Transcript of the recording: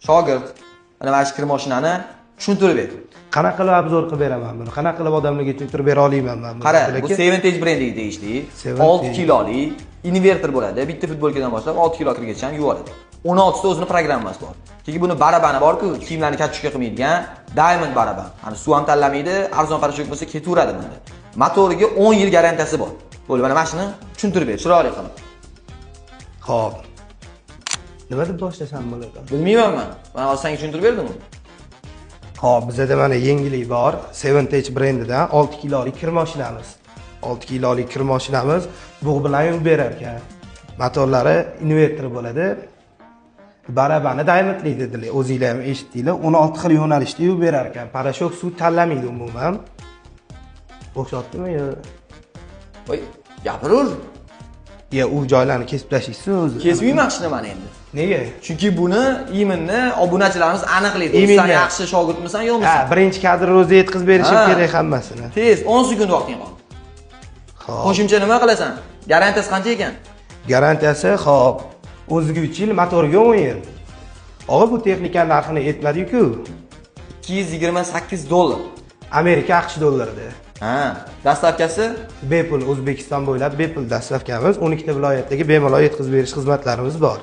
Shogird, mana shu kir mashinani tushuntirib ber. Qanaqa qilib obzor qilib beraman buni? Qanaqa qilib odamlarga tushuntirib bera olaman men buni? Qara, bu Seventage brendiga tegishli. 6 kiloli inverter bo'ladi. Bitta futbolkadan boshlab 6 kilo kirgacha ham yuva oladi. 16 ta o'zini programmasi bor. Chunki buni barabani bor-ku, kiyimlarni katta qilmaydigan Diamond baraban. Hani suv ham tanlamaydi, arzon parashyut bo'lsa ketaveradi bunda. Motoriga 10 yil garantiyasi bor. Bo'ldi, mana shuni tushuntirib ber, chiroyli qilib. Xo'p. Nima deb boshlasam bo'ladi? Bilmayman men. Mana senga tushuntirib berdim. Xo'p, bizda mana yengillik bor. Seventage brendidan 6 kilolik kir mashinamiz. 6 kilolik kir mashinamiz bug' bilan yuvib berar ekan. Motorlari inverter bo'ladi. Barabani Diamondli dedilar. O'zingizlar ham eshitdinglar. 16 xil yo'nalishda yuvib berar ekan. Parashok suv tanlamaydi umuman. O'xshatdimi yo? Voy, gapirur. Ya u joylarni kesib tashlaysiz o'zi. Kesmayman hech nimani endi. Nega? Chunki buni iminni obunachilarimiz aniqlaydi. Sen yaxshi shogirdmisan yo'qmisan? Ha, birinchi kadrni o'zi yetkazib berishim kerak hammasini. Tez, 10 sekund vaqting qoldi. Xo'p. Qo'shimcha nima qilasan? Garantiyasi qancha ekan? Garantiyasi, xo'p, o'ziga 3 yil, motoriga 10 yil. Og'ir bu texnika narxini aytmadi-ku. $228. Amerika AQSh dollarida. Ha, dastavkasi Bepul O'zbekiston bo'ylab bepul dastavkamiz 12 ta viloyatdagi bemalol yetkazib berish xizmatlarimiz bor.